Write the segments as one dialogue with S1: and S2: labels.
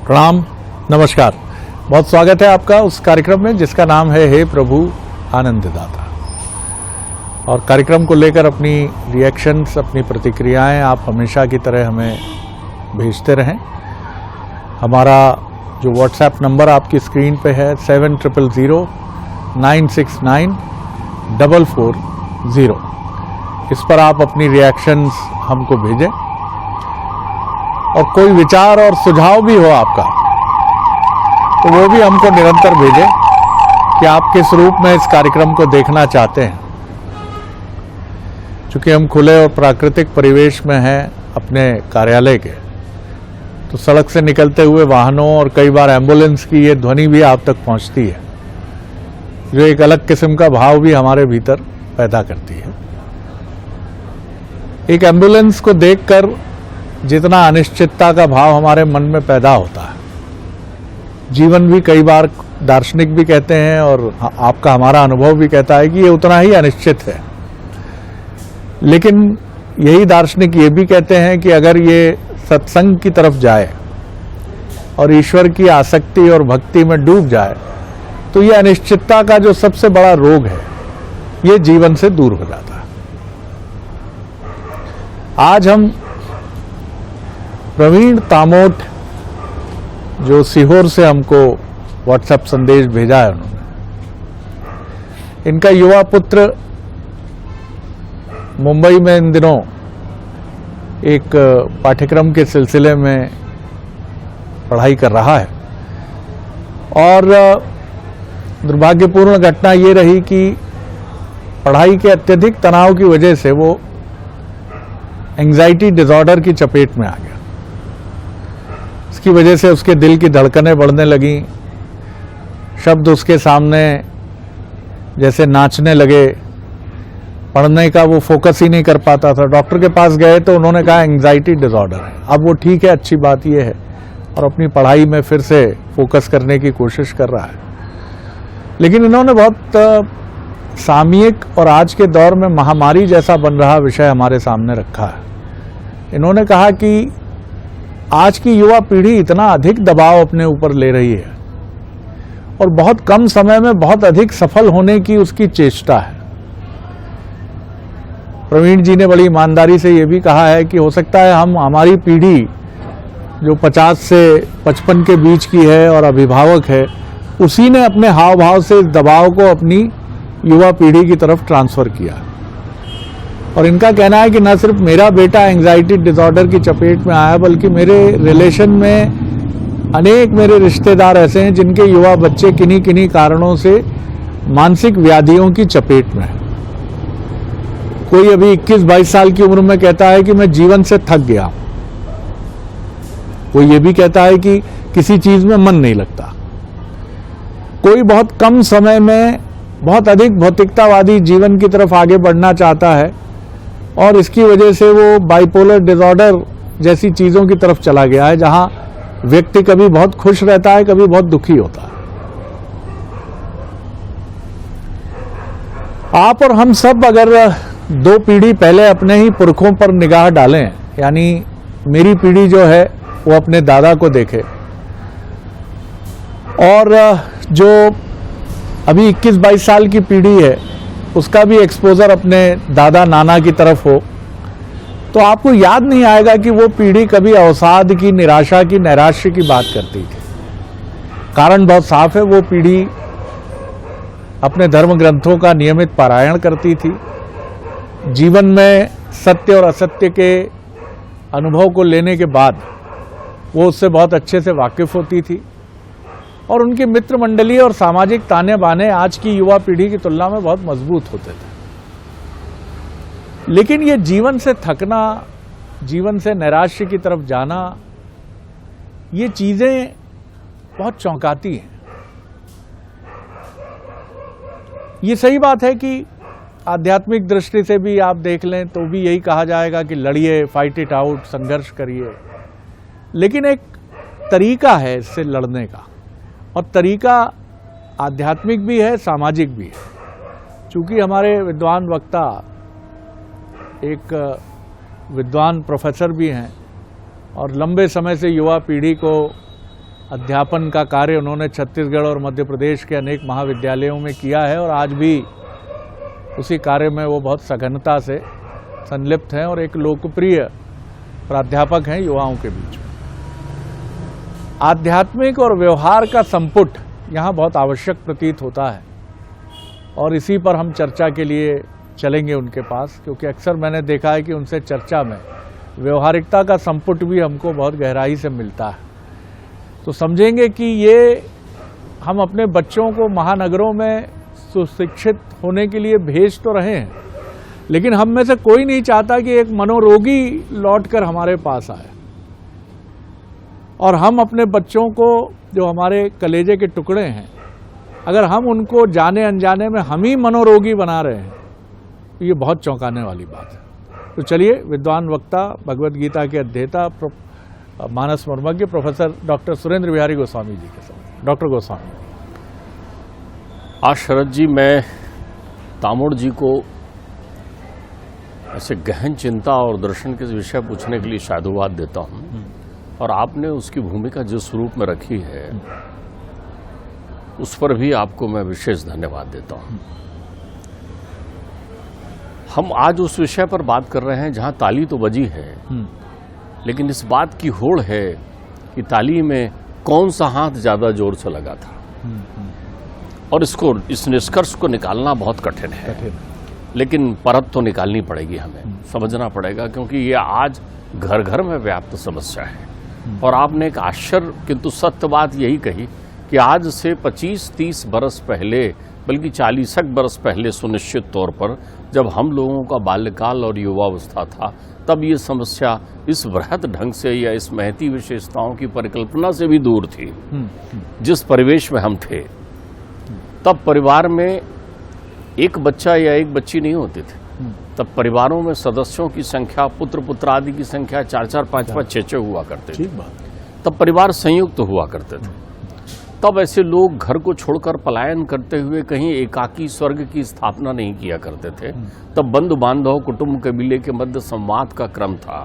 S1: प्रणाम, नमस्कार। बहुत स्वागत है आपका उस कार्यक्रम में जिसका नाम है हे प्रभु आनंददाता। और कार्यक्रम को लेकर अपनी रिएक्शंस, अपनी प्रतिक्रियाएं आप हमेशा की तरह हमें भेजते रहें। हमारा जो व्हाट्सएप नंबर आपकी स्क्रीन पे है 7009694440, इस पर आप अपनी रिएक्शंस हमको भेजें। और कोई विचार और सुझाव भी हो आपका तो वो भी हमको निरंतर भेजें कि आप किस रूप में इस कार्यक्रम को देखना चाहते हैं। चूंकि हम खुले और प्राकृतिक परिवेश में हैं अपने कार्यालय के, तो सड़क से निकलते हुए वाहनों और कई बार एम्बुलेंस की ये ध्वनि भी आप तक पहुंचती है, जो एक अलग किस्म का भाव भी हमारे भीतर पैदा करती है। एक एम्बुलेंस को देखकर जितना अनिश्चितता का भाव हमारे मन में पैदा होता है, जीवन भी कई बार दार्शनिक भी कहते हैं और आपका हमारा अनुभव भी कहता है कि ये उतना ही अनिश्चित है। लेकिन यही दार्शनिक ये भी कहते हैं कि अगर ये सत्संग की तरफ जाए और ईश्वर की आसक्ति और भक्ति में डूब जाए तो ये अनिश्चितता का जो सबसे बड़ा रोग है ये जीवन से दूर हो जाता है। आज हम प्रवीण तामोट, जो सीहोर से हमको व्हाट्सएप संदेश भेजा है उन्होंने, इनका युवा पुत्र मुंबई में इन दिनों एक पाठ्यक्रम के सिलसिले में पढ़ाई कर रहा है। और दुर्भाग्यपूर्ण घटना ये रही कि पढ़ाई के अत्यधिक तनाव की वजह से वो एंजाइटी डिसऑर्डर की चपेट में आ गया। इसकी वजह से उसके दिल की धड़कनें बढ़ने लगी, शब्द उसके सामने जैसे नाचने लगे, पढ़ने का वो फोकस ही नहीं कर पाता था। डॉक्टर के पास गए तो उन्होंने कहा एंजाइटी डिसऑर्डर है। अब वो ठीक है, अच्छी बात ये है, और अपनी पढ़ाई में फिर से फोकस करने की कोशिश कर रहा है। लेकिन इन्होंने बहुत सामयिक और आज के दौर में महामारी जैसा बन रहा विषय हमारे सामने रखा है। इन्होंने कहा कि आज की युवा पीढ़ी इतना अधिक दबाव अपने ऊपर ले रही है और बहुत कम समय में बहुत अधिक सफल होने की उसकी चेष्टा है। प्रवीण जी ने बड़ी ईमानदारी से यह भी कहा है कि हो सकता है हमारी पीढ़ी जो 50 से 55 के बीच की है और अभिभावक है, उसी ने अपने हाव भाव से इस दबाव को अपनी युवा पीढ़ी की तरफ ट्रांसफर किया। और इनका कहना है कि न सिर्फ मेरा बेटा एंजाइटी डिसऑर्डर की चपेट में आया, बल्कि मेरे रिलेशन में अनेक मेरे रिश्तेदार ऐसे हैं जिनके युवा बच्चे किन्हीं किन्हीं कारणों से मानसिक व्याधियों की चपेट में है। कोई अभी 21-22 साल की उम्र में कहता है कि मैं जीवन से थक गया। कोई ये भी कहता है कि किसी चीज में मन नहीं लगता। कोई बहुत कम समय में बहुत अधिक भौतिकतावादी जीवन की तरफ आगे बढ़ना चाहता है और इसकी वजह से वो बाइपोलर डिसऑर्डर जैसी चीजों की तरफ चला गया है, जहां व्यक्ति कभी बहुत खुश रहता है, कभी बहुत दुखी होता है। आप और हम सब अगर 2 पीढ़ी पहले अपने ही पुरखों पर निगाह डालें, यानी मेरी पीढ़ी जो है वो अपने दादा को देखे, और जो अभी 21-22 साल की पीढ़ी है उसका भी एक्सपोजर अपने दादा नाना की तरफ हो, तो आपको याद नहीं आएगा कि वो पीढ़ी कभी अवसाद की, निराशा की, नैराश्य की बात करती थी। कारण बहुत साफ है, वो पीढ़ी अपने धर्म ग्रंथों का नियमित पारायण करती थी, जीवन में सत्य और असत्य के अनुभव को लेने के बाद वो उससे बहुत अच्छे से वाकिफ होती थी, और उनकी मित्र मंडली और सामाजिक ताने बाने आज की युवा पीढ़ी की तुलना में बहुत मजबूत होते थे। लेकिन ये जीवन से थकना, जीवन से नैराश्य की तरफ जाना, ये चीजें बहुत चौंकाती हैं। ये सही बात है कि आध्यात्मिक दृष्टि से भी आप देख लें तो भी यही कहा जाएगा कि लड़िए, फाइट इट आउट, संघर्ष करिए। लेकिन एक तरीका है इससे लड़ने का, और तरीका आध्यात्मिक भी है, सामाजिक भी है। चूंकि हमारे विद्वान वक्ता एक विद्वान प्रोफेसर भी हैं और लंबे समय से युवा पीढ़ी को अध्यापन का कार्य उन्होंने छत्तीसगढ़ और मध्य प्रदेश के अनेक महाविद्यालयों में किया है और आज भी उसी कार्य में वो बहुत सघनता से संलिप्त हैं और एक लोकप्रिय प्राध्यापक हैं युवाओं के बीच में। आध्यात्मिक और व्यवहार का संपुट यहाँ बहुत आवश्यक प्रतीत होता है और इसी पर हम चर्चा के लिए चलेंगे उनके पास, क्योंकि अक्सर मैंने देखा है कि उनसे चर्चा में व्यवहारिकता का संपुट भी हमको बहुत गहराई से मिलता है। तो समझेंगे कि ये हम अपने बच्चों को महानगरों में सुशिक्षित होने के लिए भेज तो रहे हैं, लेकिन हम में से कोई नहीं चाहता कि एक मनोरोगी लौटकर हमारे पास आए और हम अपने बच्चों को, जो हमारे कलेजे के टुकड़े हैं, अगर हम उनको जाने अनजाने में हम ही मनोरोगी बना रहे हैं तो ये बहुत चौंकाने वाली बात है। तो चलिए विद्वान वक्ता, भगवद गीता के अध्येता, मानस मर्मज्ञ प्रोफेसर डॉक्टर सुरेंद्र बिहारी गोस्वामी जी के साथ। डॉक्टर गोस्वामी,
S2: आज शरद जी, मैं तामोड़ जी को ऐसे गहन चिंता और दर्शन के विषय पूछने के लिए साधुवाद देता हूँ और आपने उसकी भूमिका जिस रूप में रखी है उस पर भी आपको मैं विशेष धन्यवाद देता हूँ। हम आज उस विषय पर बात कर रहे हैं जहाँ ताली तो बजी है, लेकिन इस बात की होड़ है कि ताली में कौन सा हाथ ज्यादा जोर से लगा था और इस निष्कर्ष को निकालना बहुत कठिन है, लेकिन परत तो निकालनी पड़ेगी, हमें समझना पड़ेगा, क्योंकि ये आज घर घर में व्याप्त समस्या है। और आपने एक आश्चर्य किंतु सत्य बात यही कही कि आज से 25-30 बरस पहले, बल्कि 40 बरस पहले सुनिश्चित तौर पर, जब हम लोगों का बाल्यकाल और युवावस्था था, तब ये समस्या इस बृहत ढंग से या इस महती विशेषताओं की परिकल्पना से भी दूर थी। जिस परिवेश में हम थे तब परिवार में एक बच्चा या एक बच्ची नहीं होती थी, तब परिवारों में सदस्यों की संख्या, पुत्र पुत्र आदि की संख्या 4-4, 5-5, 6-6 हुआ करते थे। तब परिवार संयुक्त हुआ करते थे। तब ऐसे लोग घर को छोड़कर पलायन करते हुए कहीं एकाकी स्वर्ग की स्थापना नहीं किया करते थे। तब बंधु बांधव, कुटुंब, कबीले के मध्य संवाद का क्रम था।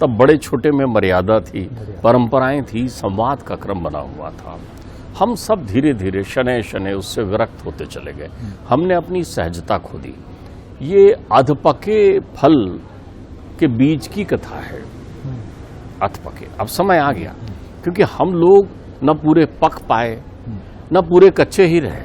S2: तब बड़े छोटे में मर्यादा थी, परंपराएं थी, संवाद का क्रम बना हुआ था। हम सब धीरे धीरे शनै शनै उससे विरक्त होते चले गए। हमने अपनी सहजता खो दी। ये अधपके फल के बीज की कथा है। अधपके, अब समय आ गया, क्योंकि हम लोग न पूरे पक पाए न पूरे कच्चे ही रहे।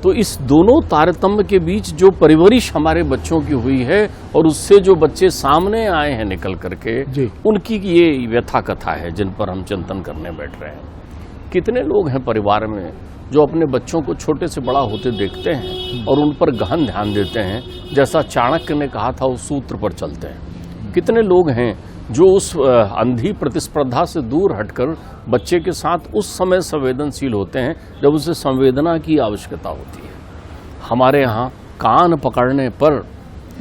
S2: तो इस दोनों तारतम्य के बीच जो परवरिश हमारे बच्चों की हुई है और उससे जो बच्चे सामने आए हैं निकल करके, उनकी ये व्यथा कथा है जिन पर हम चिंतन करने बैठ रहे हैं। कितने लोग हैं परिवार में जो अपने बच्चों को छोटे से बड़ा होते देखते हैं और उन पर गहन ध्यान देते हैं, जैसा चाणक्य ने कहा था उस सूत्र पर चलते हैं। कितने लोग हैं जो उस अंधी प्रतिस्पर्धा से दूर हटकर बच्चे के साथ उस समय संवेदनशील होते हैं जब उसे संवेदना की आवश्यकता होती है। हमारे यहाँ कान पकड़ने पर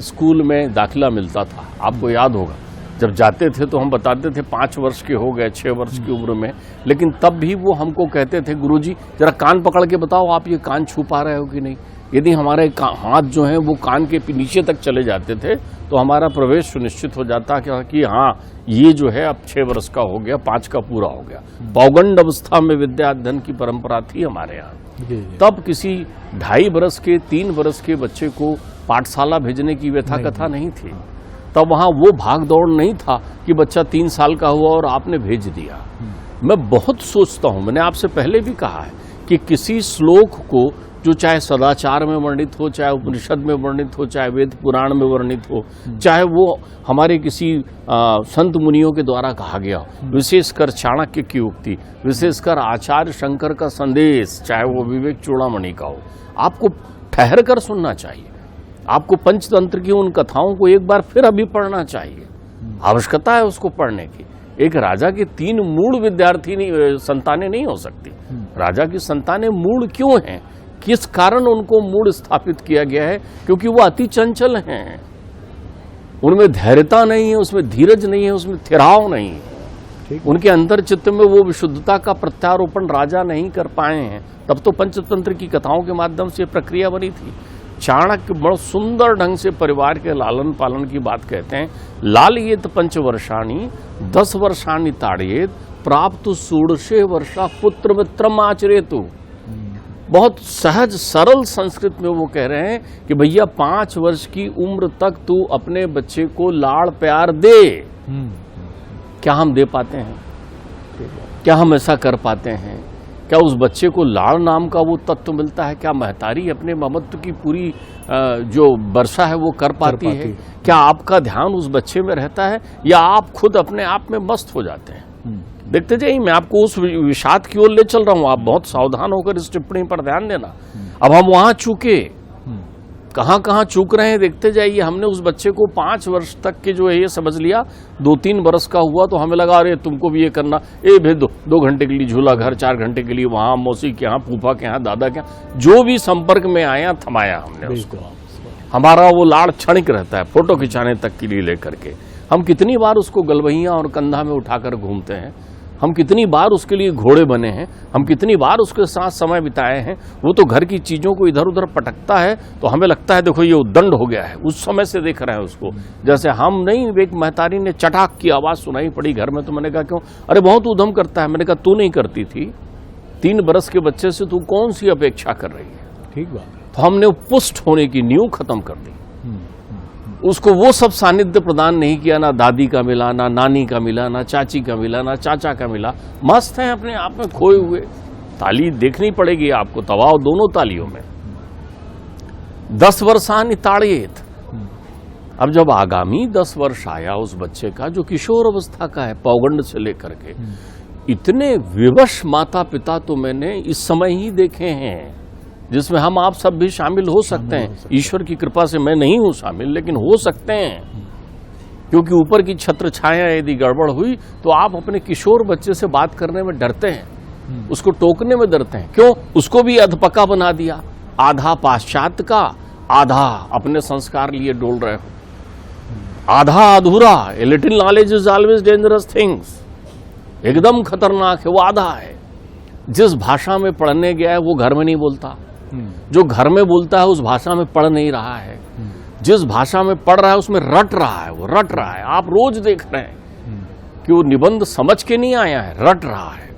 S2: स्कूल में दाखिला मिलता था, आपको याद होगा। जब जाते थे तो हम बताते थे 5 वर्ष के हो गए, 6 वर्ष की उम्र में, लेकिन तब भी वो हमको कहते थे, गुरुजी जरा कान पकड़ के बताओ आप ये कान छू पा रहे हो कि नहीं। यदि हमारे हाथ जो हैं वो कान के नीचे तक चले जाते थे तो हमारा प्रवेश सुनिश्चित हो जाता कि हाँ ये जो है अब 6 वर्ष का हो गया, 5 का पूरा हो गया। पौगंड अवस्था में विद्या अध्ययन की परंपरा थी हमारे यहाँ। तब किसी 2.5 वर्ष के 3 वर्ष के बच्चे को पाठशाला भेजने की व्यथा कथा नहीं थी। तब वहाँ वो भाग दौड़ नहीं था कि बच्चा 3 साल का हुआ और आपने भेज दिया। मैं बहुत सोचता हूँ, मैंने आपसे पहले भी कहा है कि किसी श्लोक को, जो चाहे सदाचार में वर्णित हो, चाहे उपनिषद में वर्णित हो, चाहे वेद पुराण में वर्णित हो, चाहे वो हमारे किसी संत मुनियों के द्वारा कहा गया हो, विशेषकर चाणक्य की उक्ति, विशेषकर आचार्य शंकर का संदेश, चाहे वो विवेक चूड़ामणि का हो, आपको ठहर कर सुनना चाहिए। आपको पंचतंत्र की उन कथाओं को एक बार फिर अभी पढ़ना चाहिए। आवश्यकता है उसको पढ़ने की। एक राजा की 3 मूल विद्यार्थी संतानें नहीं हो सकती। राजा की संतानें मूल क्यों हैं? किस कारण उनको मूल स्थापित किया गया है? क्योंकि वो अति चंचल हैं, उनमें धैर्यता नहीं है, उसमें धीरज नहीं है, उसमें थिराव नहीं है। उनके अंतर चित्त में वो विशुद्धता का प्रत्यारोपण राजा नहीं कर पाए हैं। तब तो पंचतंत्र की कथाओं के माध्यम से प्रक्रिया बनी थी। चाणक्य बड़ा सुंदर ढंग से परिवार के लालन पालन की बात कहते हैं। लालयेत 5 वर्षाणि 10 वर्षाणि ताड़येत प्राप्त षोडशे वर्षा पुत्र मित्रम आचरेतु। बहुत सहज सरल संस्कृत में वो कह रहे हैं कि भैया 5 वर्ष की उम्र तक तू अपने बच्चे को लाड़ प्यार दे। क्या हम दे पाते हैं? क्या हम ऐसा कर पाते हैं? क्या उस बच्चे को लाड़ नाम का वो तत्व मिलता है? क्या महतारी अपने ममत्व की पूरी जो वर्षा है वो कर पाती है? क्या आपका ध्यान उस बच्चे में रहता है, या आप खुद अपने आप में मस्त हो जाते हैं? देखते जाइए, मैं आपको उस विषाद की ओर ले चल रहा हूं, आप बहुत सावधान होकर इस टिप्पणी पर ध्यान देना। अब हम वहां चूके, कहां चूक रहे हैं देखते जाइए। हमने उस बच्चे को 5 वर्ष तक के जो है ये समझ लिया, 2-3 बरस का हुआ तो हमें लगा अरे तुमको भी ये करना, भेज दो 2 घंटे के लिए झूला घर, 4 घंटे के लिए वहां मौसी के यहाँ, फूफा के यहाँ, दादा के यहाँ, जो भी संपर्क में आया थमाया हमने उसको। हमारा वो लाड़ क्षणिक रहता है, फोटो खिंचाने तक के लिए लेकर के। हम कितनी बार उसको गलवहियां और कंधा में उठाकर घूमते हैं, हम कितनी बार उसके लिए घोड़े बने हैं, हम कितनी बार उसके साथ समय बिताए हैं। वो तो घर की चीजों को इधर उधर पटकता है तो हमें लगता है देखो ये उद्दंड हो गया है, उस समय से देख रहे हैं उसको। जैसे हम नहीं, एक महतारी ने चटाक की आवाज सुनाई पड़ी घर में, तो मैंने कहा क्यों? अरे बहुत उधम करता है। मैंने कहा तू नहीं करती थी, 3 बरस के बच्चे से तू कौन सी अपेक्षा कर रही है? ठीक बात। तो हमने पुष्ट होने की नींव खत्म कर दी। उसको वो सब सानिध्य प्रदान नहीं किया, ना दादी का मिला, ना नानी का मिला, ना चाची का मिला, ना चाचा का मिला। मस्त हैं अपने आप में खोए हुए। ताली देखनी पड़ेगी आपको, तवाव दोनों तालियों में। 10 वर्षानि ताड़येत। अब जब आगामी 10 वर्ष आया उस बच्चे का, जो किशोर अवस्था का है, पौगंड से लेकर के, इतने विवश माता पिता तो मैंने इस समय ही देखे हैं, जिसमें हम आप सब भी शामिल हो सकते हैं। ईश्वर की कृपा से मैं नहीं हूं शामिल, लेकिन हो सकते हैं, क्योंकि ऊपर की छत्र छाया यदि गड़बड़ हुई तो आप अपने किशोर बच्चे से बात करने में डरते हैं, उसको टोकने में डरते हैं। क्यों? उसको भी अधपका बना दिया, आधा पाश्चात्य का, आधा अपने संस्कार लिए डोल रहे हो, आधा अधूरा। A little knowledge is always dangerous things. एकदम खतरनाक है, वो आधा है। जिस भाषा में पढ़ने गया है वो घर में नहीं बोलता, जो घर में बोलता है उस भाषा में पढ़ नहीं रहा है, जिस भाषा में पढ़ रहा है उसमें रट रहा है, वो रट रहा है। आप रोज देख रहे हैं कि वो निबंध समझ के नहीं आया है, रट रहा है।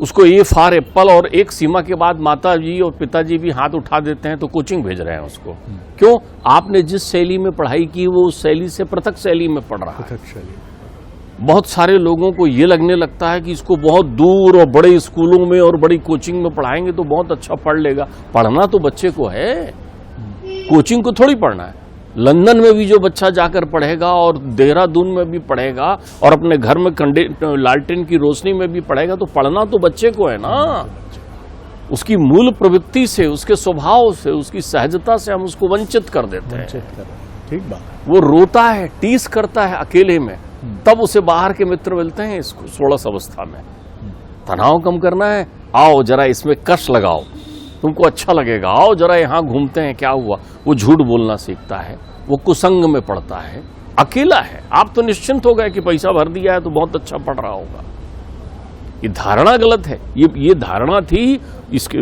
S2: उसको ए फॉर एप्पल, और एक सीमा के बाद माता जी और पिताजी भी हाथ उठा देते हैं तो कोचिंग भेज रहे हैं उसको। क्यों? आपने जिस शैली में पढ़ाई की वो उस शैली से पृथक शैली में पढ़ रहा है। बहुत सारे लोगों को ये लगने लगता है कि इसको बहुत दूर और बड़े स्कूलों में और बड़ी कोचिंग में पढ़ाएंगे तो बहुत अच्छा पढ़ लेगा। पढ़ना तो बच्चे को है, कोचिंग को थोड़ी पढ़ना है। लंदन में भी जो बच्चा जाकर पढ़ेगा और देहरादून में भी पढ़ेगा और अपने घर में लालटेन की रोशनी में भी पढ़ेगा, तो पढ़ना तो बच्चे को है ना। उसकी मूल प्रवृत्ति से, उसके स्वभाव से, उसकी सहजता से हम उसको वंचित कर देते हैं। ठीक बात। वो रोता है, टीस करता है अकेले में, तब उसे बाहर के मित्र मिलते हैं। इसको 16 अवस्था में तनाव कम करना है, आओ जरा इसमें कश लगाओ, तुमको अच्छा लगेगा, आओ जरा यहाँ घूमते हैं। क्या हुआ? वो झूठ बोलना सीखता है, वो कुसंग में पड़ता है, अकेला है। आप तो निश्चिंत हो गए कि पैसा भर दिया है तो बहुत अच्छा पढ़ रहा होगा। ये धारणा गलत है। ये धारणा थी। इसके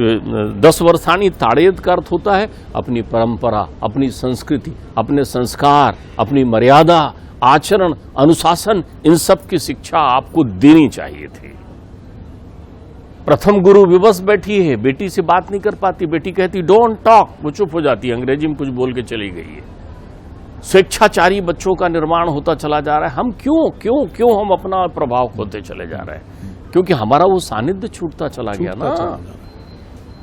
S2: 10 वर्षानी ताड़येत का अर्थ होता है अपनी परंपरा, अपनी संस्कृति, अपने संस्कार, अपनी मर्यादा, आचरण, अनुशासन, इन सब की शिक्षा आपको देनी चाहिए थी। प्रथम गुरु विवश बैठी है, बेटी से बात नहीं कर पाती, बेटी कहती डोंट टॉक, वो चुप हो जाती है, अंग्रेजी में कुछ बोल के चली गई है। स्वेच्छाचारी बच्चों का निर्माण होता चला जा रहा है। हम क्यों हम अपना प्रभाव खोते चले जा रहे हैं? क्योंकि हमारा वो सानिध्य छूटता चला गया ना।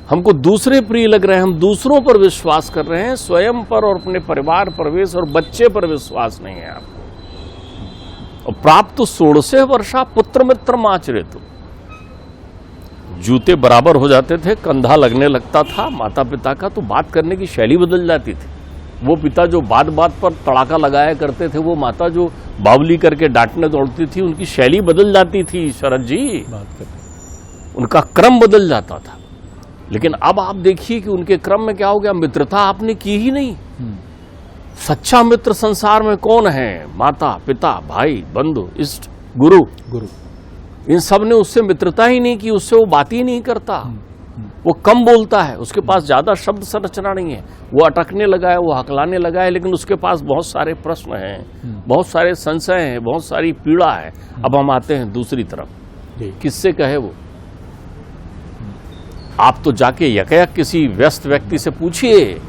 S2: हमको दूसरे प्रिय लग रहे हैं, हम दूसरों पर विश्वास कर रहे हैं, स्वयं पर और अपने परिवार प्रवेश और बच्चे पर विश्वास नहीं है आपको। और प्राप्त 16 वर्षा पुत्र मित्र आचरेतु। जूते बराबर हो जाते थे, कंधा लगने लगता था माता पिता का, तो बात करने की शैली बदल जाती थी। वो पिता जो बात बात पर तड़ाका लगाया करते थे, वो माता जो बावली करके डांटने दौड़ती थी, उनकी शैली बदल जाती थी। शरद जी, उनका क्रम बदल जाता था। लेकिन अब आप देखिए कि उनके क्रम में क्या हो गया, मित्रता आपने की ही नहीं। सच्चा मित्र संसार में कौन है? माता पिता, भाई, बंधु, इष्ट, गुरु। इन सब ने उससे मित्रता ही नहीं की, उससे वो बात ही नहीं करता। वो कम बोलता है, उसके पास ज्यादा शब्द संरचना नहीं है, वो अटकने लगा है, वो हकलाने लगा है, लेकिन उसके पास बहुत सारे प्रश्न हैं, बहुत सारे संशय हैं, बहुत सारी पीड़ा है। अब हम आते हैं दूसरी तरफ, किससे कहे वो? आप तो जाके यकयक किसी व्यस्त व्यक्ति से पूछिए,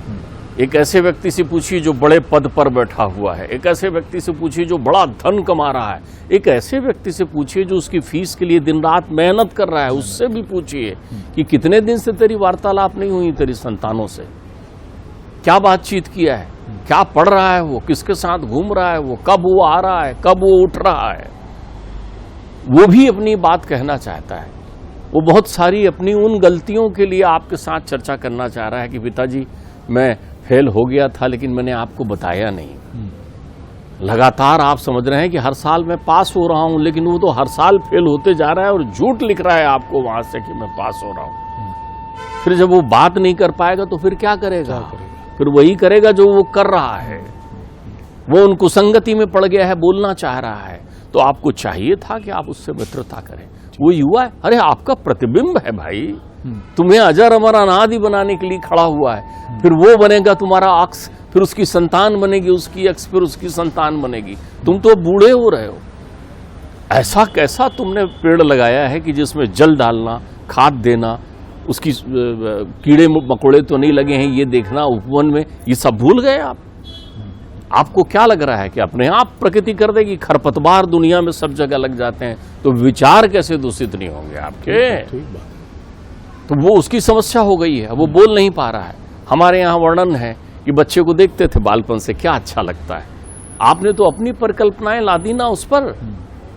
S2: एक ऐसे व्यक्ति से पूछिए जो बड़े पद पर बैठा हुआ है, एक ऐसे व्यक्ति से पूछिए जो बड़ा धन कमा रहा है, एक ऐसे व्यक्ति से पूछिए जो उसकी फीस के लिए दिन रात मेहनत कर रहा है, उससे भी पूछिए कि कितने दिन से तेरी वार्तालाप नहीं हुई तेरी संतानों से, क्या बातचीत किया है, क्या पढ़ रहा है, वो किसके साथ घूम रहा है, वो कब वो आ रहा है, कब वो उठ रहा है। वो भी अपनी बात कहना चाहता है, वो बहुत सारी अपनी उन गलतियों के लिए आपके साथ चर्चा करना चाह रहा है कि पिताजी मैं फेल हो गया था लेकिन मैंने आपको बताया नहीं। लगातार आप समझ रहे हैं कि हर साल मैं पास हो रहा हूं, लेकिन वो तो हर साल फेल होते जा रहा है और झूठ लिख रहा है आपको वहां से कि मैं पास हो रहा हूं। फिर जब वो बात नहीं कर पाएगा तो फिर क्या करेगा? फिर वही करेगा जो वो कर रहा है। वो उन कुसंगति में पड़ गया है, बोलना चाह रहा है, तो आपको चाहिए था कि आप उससे मित्रता करें। वो युवा है, अरे आपका प्रतिबिंब है भाई, तुम्हें अजर अमर अनादि बनाने के लिए खड़ा हुआ है। फिर वो बनेगा तुम्हारा अक्स, फिर उसकी संतान बनेगी, उसकी अक्स, फिर उसकी संतान बनेगी। तुम तो बूढ़े हो रहे हो। ऐसा कैसा तुमने पेड़ लगाया है कि जिसमें जल डालना, खाद देना, उसकी कीड़े मकोड़े तो नहीं लगे हैं ये देखना उपवन में, ये सब भूल गए आप। आपको क्या लग रहा है कि अपने आप प्रकृति कर देगी? खरपतवार दुनिया में सब जगह लग जाते हैं, तो विचार कैसे दूषित नहीं होंगे आपके? तो वो उसकी समस्या हो गई है, वो बोल नहीं पा रहा है। हमारे यहाँ वर्णन है कि बच्चे को देखते थे बालपन से, क्या अच्छा लगता है। आपने तो अपनी परिकल्पनाएं ला दी ना उस पर।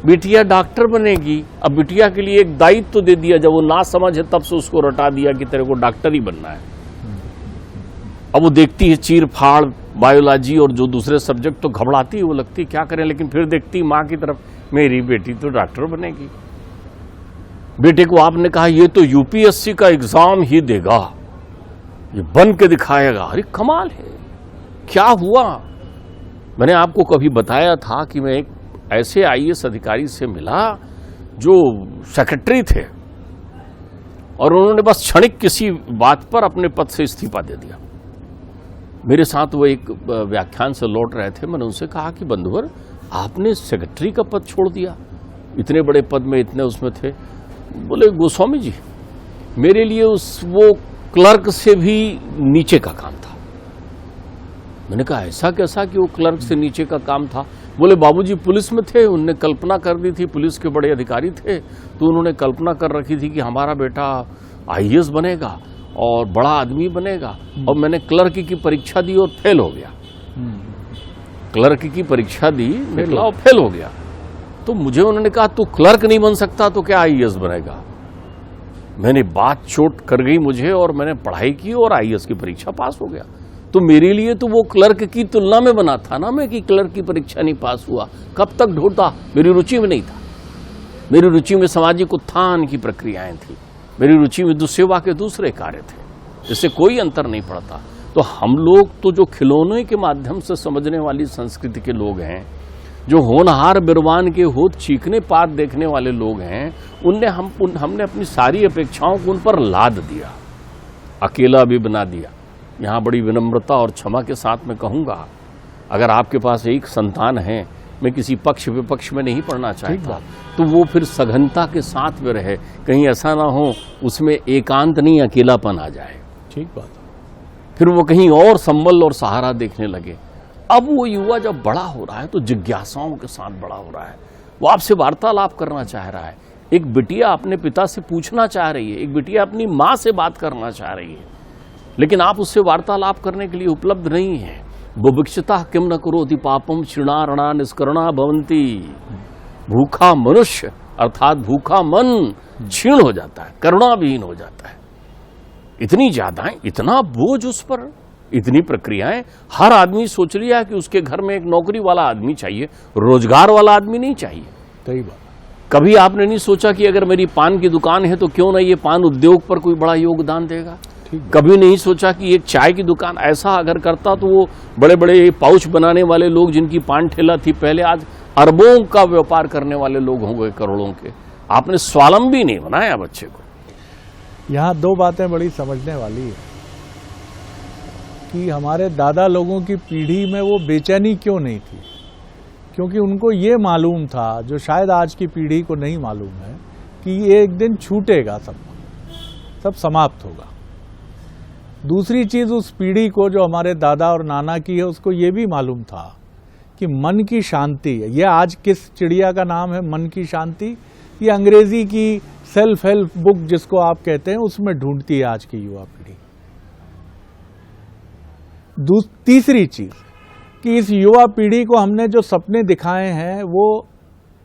S2: बिटिया डॉक्टर बनेगी, अब बिटिया के लिए एक दायित्व तो दे दिया, जब वो ना समझ है तब से उसको रटा दिया कि तेरे को डॉक्टर ही बनना है। अब वो देखती है चीर फाड़ बायोलॉजी और जो दूसरे सब्जेक्ट, तो घबराती है, वो लगती क्या करें, लेकिन फिर देखती माँ की तरफ, मेरी बेटी तो डॉक्टर बनेगी। बेटे को आपने कहा ये तो यूपीएससी का एग्जाम ही देगा, ये बन के दिखाएगा। अरे कमाल है, क्या हुआ? मैंने आपको कभी बताया था कि मैं एक ऐसे आईएएस अधिकारी से मिला जो सेक्रेटरी थे और उन्होंने बस क्षणिक किसी बात पर अपने पद से इस्तीफा दे दिया। मेरे साथ वो एक व्याख्यान से लौट रहे थे, मैंने उनसे कहा कि बंधुवर आपने सेक्रेटरी का पद छोड़ दिया, इतने बड़े पद में, इतने उसमें थे। बोले गोस्वामी जी मेरे लिए वो क्लर्क से भी नीचे का काम था। मैंने कहा ऐसा कैसा कि वो क्लर्क से नीचे का काम था? बोले बाबूजी पुलिस में थे, उनने कल्पना कर दी थी, पुलिस के बड़े अधिकारी थे, तो उन्होंने कल्पना कर रखी थी कि हमारा बेटा आईएएस बनेगा और बड़ा आदमी बनेगा। और मैंने क्लर्क की परीक्षा दी और फेल हो गया। क्लर्क की परीक्षा दी, निकला और फेल हो गया। तो मुझे उन्होंने कहा तू क्लर्क नहीं बन सकता तो क्या आईएएस बनेगा? मैंने बात चोट कर गई मुझे, और मैंने पढ़ाई की और आईएएस की परीक्षा पास हो गया। तो मेरे लिए तो वो क्लर्क की तुलना में बना था ना मैं, कि क्लर्क की परीक्षा नहीं पास हुआ। कब तक ढूंढता, मेरी रुचि में नहीं था। मेरी रुचि में सामाजिक उत्थान की प्रक्रियाएं थी, मेरी रुचि में सेवा के दूसरे कार्य थे, इससे कोई अंतर नहीं पड़ता। तो हम लोग तो जो खिलौने के माध्यम से समझने वाली संस्कृति के लोग हैं, जो होनहार बिरवान के होठ चीखने पात देखने वाले लोग हैं, हमने अपनी सारी अपेक्षाओं को उन पर लाद दिया, अकेला भी बना दिया। यहाँ बड़ी विनम्रता और क्षमा के साथ मैं कहूँगा, अगर आपके पास एक संतान है, मैं किसी पक्ष विपक्ष में नहीं पढ़ना चाहता, तो वो फिर सघनता के साथ में रहे, कहीं ऐसा ना हो उसमें एकांत नहीं अकेलापन आ जाए।
S1: ठीक बात।
S2: फिर वो कहीं और संबल और सहारा देखने लगे। अब वो युवा जब बड़ा हो रहा है तो जिज्ञासाओं के साथ बड़ा हो रहा है, वो आपसे वार्तालाप करना चाह रहा है। एक बिटिया अपने पिता से पूछना चाह रही है, एक बिटिया अपनी माँ से बात करना चाह रही है, लेकिन आप उससे वार्तालाप करने के लिए उपलब्ध नहीं है। बुभुक्षिता किम न करोति पापम क्षीणारणा निष्करणा भवंती। भूखा मनुष्य अर्थात भूखा मन क्षीण हो जाता है, करुणाविहीन हो जाता है। इतनी ज्यादा, इतना बोझ उस पर, इतनी प्रक्रियाएं। हर आदमी सोच लिया कि उसके घर में एक नौकरी वाला आदमी चाहिए, रोजगार वाला आदमी नहीं चाहिए।
S1: सही बात।
S2: कभी आपने नहीं सोचा कि अगर मेरी पान की दुकान है तो क्यों ना ये पान उद्योग पर कोई बड़ा योगदान देगा? कभी नहीं सोचा कि एक चाय की दुकान ऐसा अगर करता तो वो बड़े बड़े पाउच बनाने वाले लोग जिनकी पान ठेला थी पहले, आज अरबों का व्यापार करने वाले लोग हो गए, करोड़ों के। आपने स्वावलंबी नहीं बनाया बच्चे को।
S1: यहाँ दो बातें बड़ी समझने वाली है कि हमारे दादा लोगों की पीढ़ी में वो बेचैनी क्यों नहीं थी, क्योंकि उनको ये मालूम था, जो शायद आज की पीढ़ी को नहीं मालूम है, कि ये एक दिन छूटेगा, सब समाप्त होगा। दूसरी चीज, उस पीढ़ी को जो हमारे दादा और नाना की है, उसको ये भी मालूम था कि मन की शांति है। ये आज किस चिड़िया का नाम है, मन की शांति, ये अंग्रेजी की सेल्फ हेल्प बुक जिसको आप कहते हैं, उसमें ढूंढती है आज की युवा पीढ़ी। तीसरी चीज कि इस युवा पीढ़ी को हमने जो सपने दिखाए हैं वो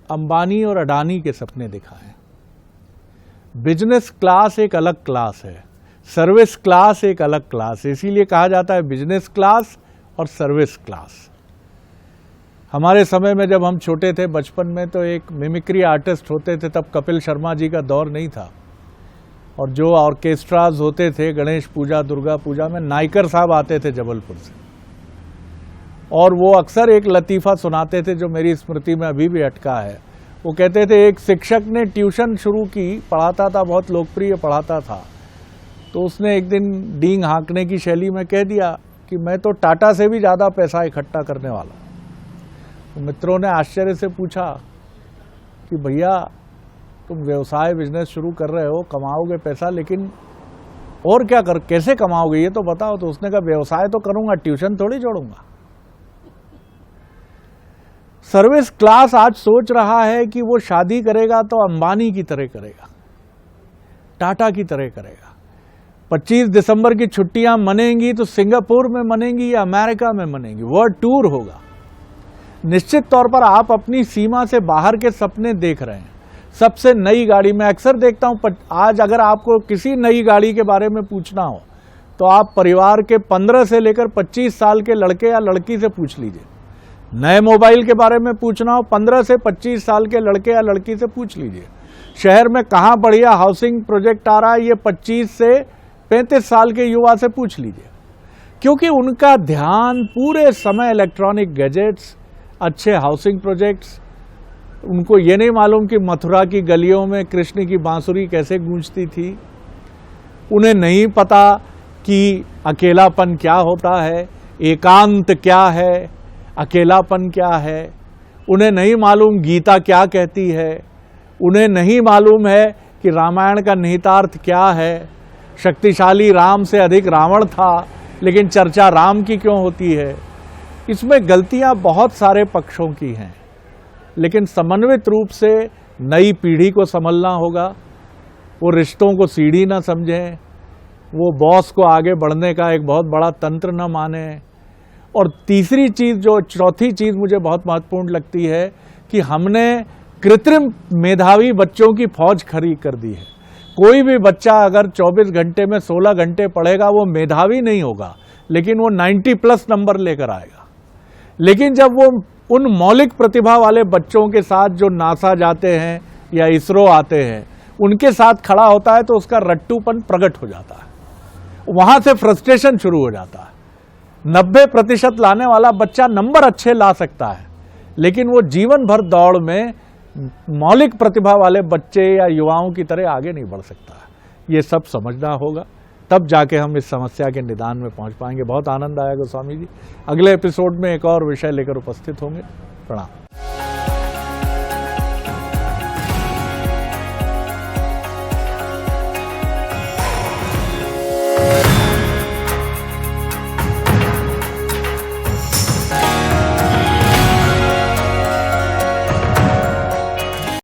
S1: अंबानी और अडानी के सपने दिखाए हैं। बिजनेस क्लास एक अलग क्लास है, सर्विस क्लास एक अलग क्लास है, इसीलिए कहा जाता है बिजनेस क्लास और सर्विस क्लास। हमारे समय में जब हम छोटे थे बचपन में, तो एक मिमिक्री आर्टिस्ट होते थे, तब कपिल शर्मा जी का दौर नहीं था, और जो ऑर्केस्ट्राज होते थे गणेश पूजा दुर्गा पूजा में, नाइकर साहब आते थे जबलपुर से, और वो अक्सर एक लतीफ़ा सुनाते थे जो मेरी स्मृति में अभी भी अटका है। वो कहते थे एक शिक्षक ने ट्यूशन शुरू की, पढ़ाता था, बहुत लोकप्रिय पढ़ाता था, तो उसने एक दिन डींग हाँकने की शैली में कह दिया कि मैं तो टाटा से भी ज़्यादा पैसा इकट्ठा करने वाला हूँ। तो मित्रों ने आश्चर्य से पूछा कि भैया तुम व्यवसाय बिजनेस शुरू कर रहे हो, कमाओगे पैसा, लेकिन और क्या कैसे कमाओगे ये तो बताओ। तो उसने कहा व्यवसाय तो करूंगा, ट्यूशन थोड़ी जोड़ूंगा। सर्विस क्लास आज सोच रहा है कि वो शादी करेगा तो अंबानी की तरह करेगा, टाटा की तरह करेगा। 25 दिसंबर की छुट्टियां मनेंगी तो सिंगापुर में मनेंगी या अमेरिका में मनेंगी, वर्ल्ड टूर होगा। निश्चित तौर पर आप अपनी सीमा से बाहर के सपने देख रहे हैं। सबसे नई गाड़ी, मैं अक्सर देखता हूं, आज अगर आपको किसी नई गाड़ी के बारे में पूछना हो तो आप परिवार के 15 से लेकर 25 साल के लड़के या लड़की से पूछ लीजिए। नए मोबाइल के बारे में पूछना हो 15 से 25 साल के लड़के या लड़की से पूछ लीजिए। शहर में कहाँ बढ़िया हाउसिंग प्रोजेक्ट आ रहा है, ये 25 से 35 साल के युवा से पूछ लीजिए, क्योंकि उनका ध्यान पूरे समय इलेक्ट्रॉनिक गैजेट्स, अच्छे हाउसिंग प्रोजेक्ट्स। उनको ये नहीं मालूम कि मथुरा की गलियों में कृष्ण की बांसुरी कैसे गूंजती थी। उन्हें नहीं पता कि अकेलापन क्या होता है, एकांत क्या है, अकेलापन क्या है। उन्हें नहीं मालूम गीता क्या कहती है। उन्हें नहीं मालूम है कि रामायण का निहितार्थ क्या है। शक्तिशाली राम से अधिक रावण था, लेकिन चर्चा राम की क्यों होती है। इसमें गलतियां बहुत सारे पक्षों की हैं, लेकिन समन्वित रूप से नई पीढ़ी को संभलना होगा। वो रिश्तों को सीढ़ी ना समझें, वो बॉस को आगे बढ़ने का एक बहुत बड़ा तंत्र न माने। और तीसरी चीज़, जो चौथी चीज़ मुझे बहुत महत्वपूर्ण लगती है, कि हमने कृत्रिम मेधावी बच्चों की फौज खड़ी कर दी है। कोई भी बच्चा अगर 24 घंटे में 16 घंटे पढ़ेगा, वो मेधावी नहीं होगा, लेकिन वो 90+ नंबर लेकर आएगा। लेकिन जब वो उन मौलिक प्रतिभा वाले बच्चों के साथ जो नासा जाते हैं या इसरो आते हैं, उनके साथ खड़ा होता है, तो उसका रट्टूपन प्रकट हो जाता है, वहां से फ्रस्ट्रेशन शुरू हो जाता है। 90% लाने वाला बच्चा नंबर अच्छे ला सकता है, लेकिन वो जीवन भर दौड़ में मौलिक प्रतिभा वाले बच्चे या युवाओं की तरह आगे नहीं बढ़ सकता है। ये सब समझना होगा, तब जाके हम इस समस्या के निदान में पहुंच पाएंगे। बहुत आनंद आया गोस्वामी जी। अगले एपिसोड में एक और विषय लेकर उपस्थित होंगे। प्रणाम।